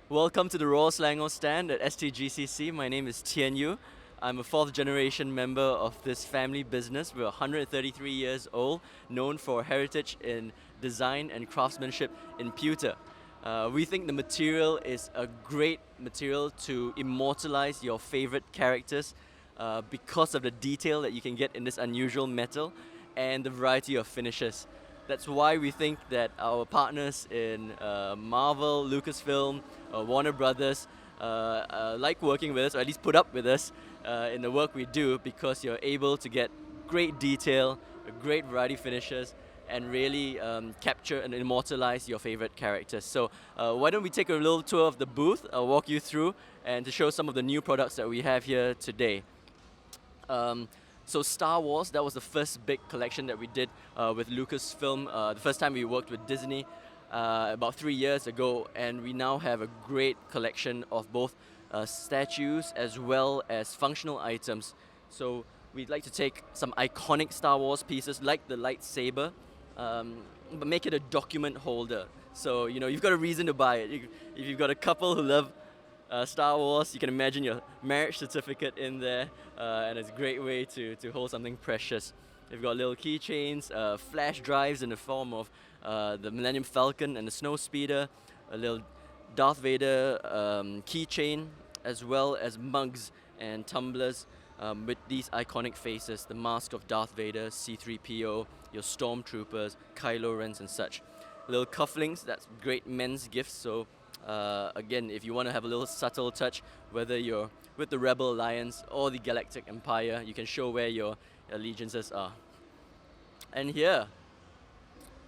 Welcome to the Royal Selangor stand at STGCC. My name is Tian Yu. I'm a fourth generation member of this family business. We're 133 years old, known for heritage in design and craftsmanship in pewter. We think the material is a great material to immortalize your favorite characters because of the detail that you can get in this unusual metal and the variety of finishes. That's why we think that our partners in Marvel, Lucasfilm, Warner Brothers like working with us, or at least put up with us in the work we do, because you're able to get great detail, a great variety of finishes, and really capture and immortalize your favorite characters. So why don't we take a little tour of the booth? I'll walk you through and to show some of the new products that we have here today. So Star Wars, that was the first big collection that we did with Lucasfilm. The first time we worked with Disney about 3 years ago, and we now have a great collection of both statues as well as functional items. So we'd like to take some iconic Star Wars pieces like the lightsaber, but make it a document holder. So you've got a reason to buy it. If you've got a couple who love Star Wars, you can imagine your marriage certificate in there, and it's a great way to hold something precious. We've got little keychains, flash drives in the form of the Millennium Falcon and the Snow Speeder, a little Darth Vader keychain, as well as mugs and tumblers with these iconic faces, the mask of Darth Vader, C-3PO, your stormtroopers, Kylo Rens and such. Little cufflinks, that's great men's gifts, so again, if you want to have a little subtle touch, whether you're with the Rebel Alliance or the Galactic Empire, you can show where your allegiances are. And here,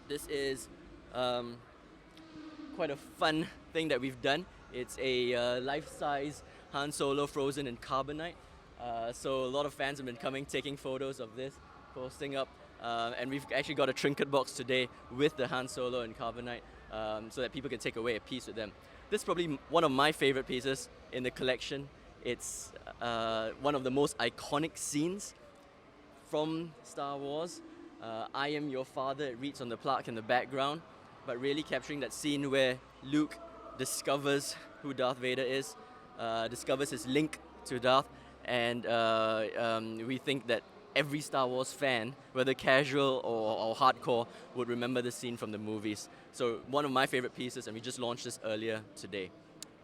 this is quite a fun thing that we've done. It's a life-size Han Solo frozen in carbonite. So a lot of fans have been coming, taking photos of this, posting up. And we've actually got a trinket box today with the Han Solo in carbonite, so that people can take away a piece with them. This is probably one of my favorite pieces in the collection. It's one of the most iconic scenes from Star Wars. I am your father, it reads on the plaque in the background, but really capturing that scene where Luke discovers who Darth Vader is, discovers his link to Darth, and we think that every Star Wars fan, whether casual or hardcore, would remember this scene from the movies. So one of my favorite pieces, and we just launched this earlier today.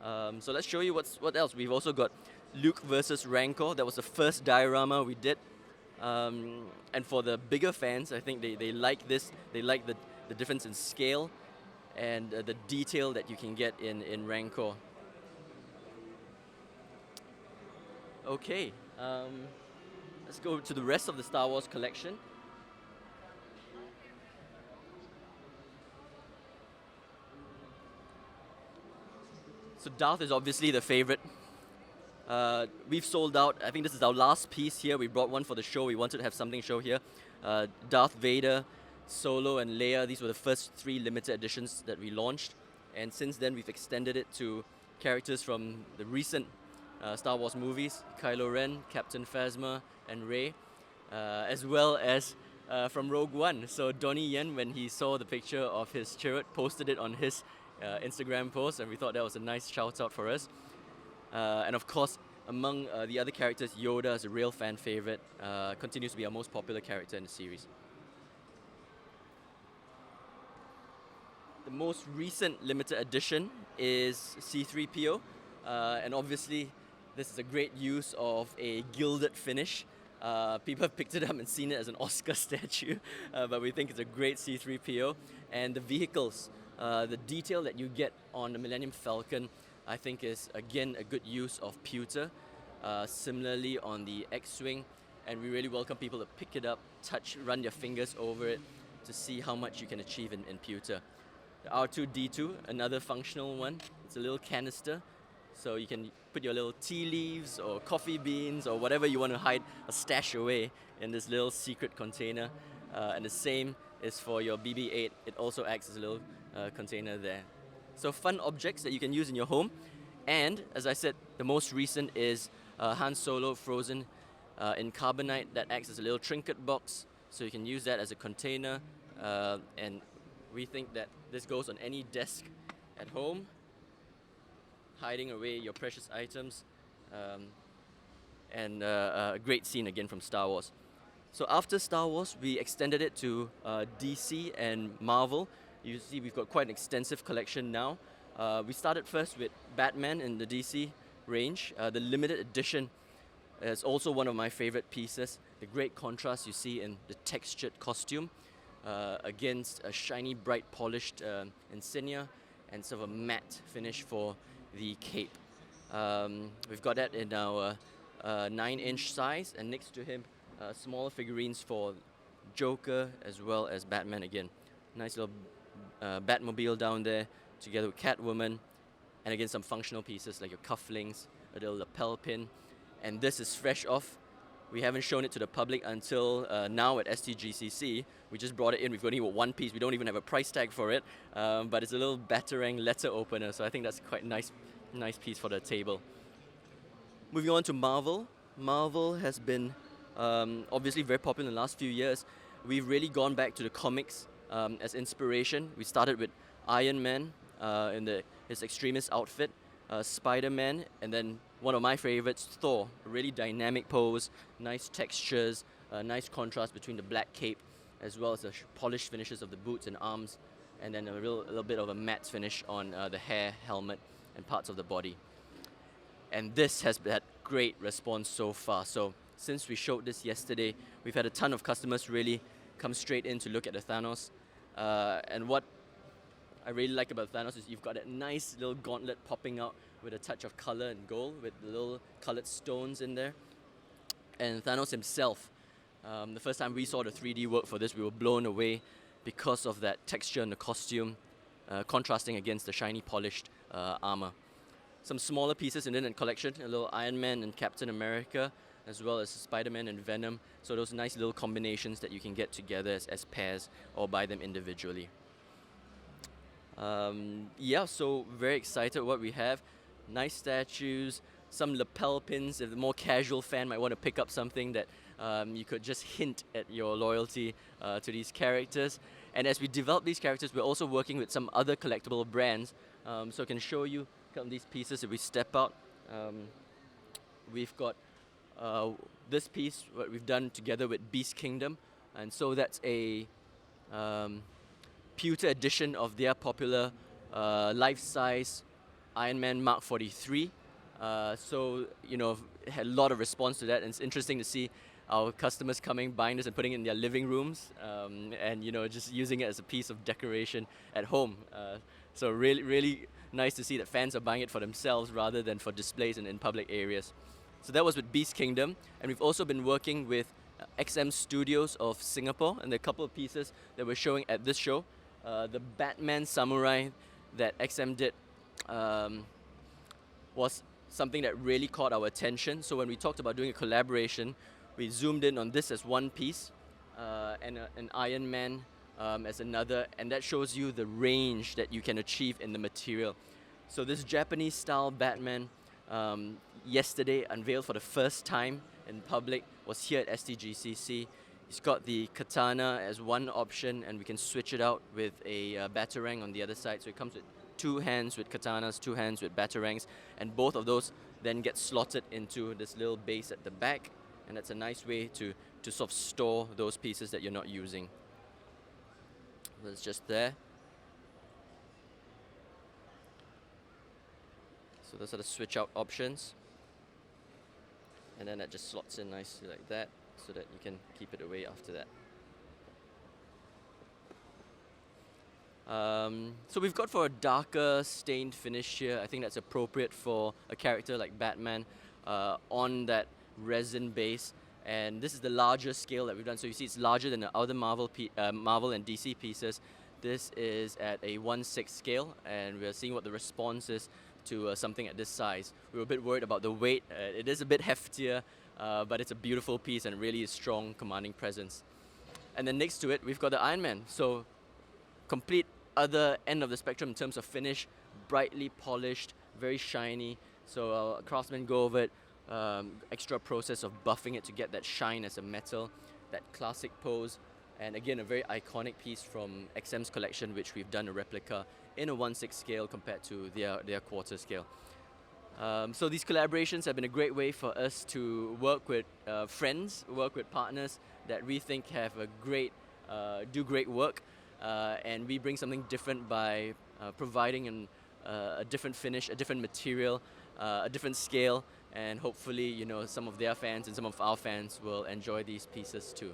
So let's show you what else. We've also got Luke versus Rancor. That was the first diorama we did. And for the bigger fans, I think they like this. They like the difference in scale and the detail that you can get in Rancor. Okay. Let's go to the rest of the Star Wars collection. So Darth is obviously the favorite. We've sold out. I think this is our last piece here. We brought one for the show. We wanted to have something show here. Darth Vader, Solo, and Leia. These were the first 3 limited editions that we launched. And since then, we've extended it to characters from the recent Star Wars movies, Kylo Ren, Captain Phasma, and Rey, as well as from Rogue One. So Donnie Yen, when he saw the picture of his chariot, posted it on his Instagram post, and we thought that was a nice shout out for us. And of course, among the other characters, Yoda is a real fan favorite, continues to be our most popular character in the series. The most recent limited edition is C-3PO, and obviously this is a great use of a gilded finish. People have picked it up and seen it as an Oscar statue, but we think it's a great C-3PO. And the vehicles, the detail that you get on the Millennium Falcon, I think is again a good use of pewter. Similarly on the X-Wing, and we really welcome people to pick it up, touch, run their fingers over it to see how much you can achieve in pewter. The R2-D2, another functional one. It's a little canister, so you can put your little tea leaves or coffee beans or whatever you want to hide or stash away in this little secret container. And the same is for your BB-8. It also acts as a little container there. So fun objects that you can use in your home. And as I said, the most recent is Han Solo frozen in carbonite that acts as a little trinket box. So you can use that as a container. And we think that this goes on any desk at home. hiding away your precious items, and a great scene again from Star Wars. So after Star Wars, we extended it to DC and Marvel. You see we've got quite an extensive collection now. We started first with Batman in the DC range. The limited edition is also one of my favorite pieces. The great contrast you see in the textured costume against a shiny, bright, polished insignia and sort of a matte finish for the cape. We've got that in our 9-inch size, and next to him, smaller figurines for Joker as well as Batman again. Nice little Batmobile down there, together with Catwoman, and again some functional pieces like your cufflinks, a little lapel pin, and this is fresh off. We haven't shown it to the public until now at STGCC. We just brought it in. We've only got one piece. We don't even have a price tag for it, but it's a little Batarang letter opener, so I think that's quite nice piece for the table. Moving on to Marvel. Marvel has been obviously very popular in the last few years. We've really gone back to the comics as inspiration. We started with Iron Man in his Extremis outfit, Spider-Man, and then one of my favorites, Thor. A really dynamic pose, nice textures, nice contrast between the black cape as well as the polished finishes of the boots and arms, and then a little bit of a matte finish on the hair, helmet, and parts of the body. And this has had great response so far. So since we showed this yesterday, we've had a ton of customers really come straight in to look at the Thanos. And what I really like about Thanos is you've got that nice little gauntlet popping out with a touch of color and gold with the little colored stones in there. And Thanos himself, the first time we saw the 3D work for this, we were blown away because of that texture in the costume, contrasting against the shiny polished armor. Some smaller pieces in the collection, a little Iron Man and Captain America, as well as Spider-Man and Venom. So those nice little combinations that you can get together as pairs or buy them individually. Yeah, so very excited what we have. Nice statues, some lapel pins. If the more casual fan might want to pick up something that you could just hint at your loyalty to these characters. And as we develop these characters, we're also working with some other collectible brands. So I can show you these pieces if we step out. We've got this piece, what we've done together with Beast Kingdom, and so that's a pewter edition of their popular life-size Iron Man Mark 43. So, you know, had a lot of response to that, and it's interesting to see our customers coming, buying this and putting it in their living rooms, and, you know, just using it as a piece of decoration at home. So really nice to see that fans are buying it for themselves rather than for displays in public areas. So that was with Beast Kingdom, and we've also been working with XM Studios of Singapore, and there are a couple of pieces that we're showing at this show. The Batman Samurai that XM did was something that really caught our attention. So when we talked about doing a collaboration, we zoomed in on this as one piece, and an Iron Man as another, and that shows you the range that you can achieve in the material. So this Japanese style Batman, yesterday unveiled for the first time in public, was here at STGCC. He's got the katana as one option, and we can switch it out with a batarang on the other side. So it comes with 2 hands with katanas, 2 hands with batarangs, and both of those then get slotted into this little base at the back, and that's a nice way to sort of store those pieces that you're not using. It's just there. So those are the switch out options, and then that just slots in nicely like that, so that you can keep it away after that. So we've got for a darker stained finish here. I think that's appropriate for a character like Batman on that resin base. And this is the larger scale that we've done. So you see it's larger than the other Marvel and DC pieces. This is at a 1/6 scale, and we're seeing what the response is to something at this size. We were a bit worried about the weight. It is a bit heftier, but it's a beautiful piece and really a strong, commanding presence. And then next to it, we've got the Iron Man. So complete other end of the spectrum in terms of finish, brightly polished, very shiny. So craftsmen go over it, extra process of buffing it to get that shine as a metal, that classic pose, and again a very iconic piece from XM's collection, which we've done a replica in a 1/6 scale compared to their quarter scale. So these collaborations have been a great way for us to work with friends, work with partners that we think have a do great work, and we bring something different by providing a different finish, a different material, a different scale, and hopefully, you know, some of their fans and some of our fans will enjoy these pieces too.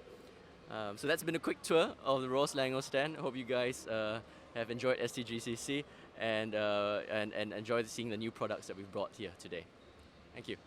So that's been a quick tour of the Raw Selangor stand. I hope you guys have enjoyed STGCC and enjoyed seeing the new products that we've brought here today. Thank you.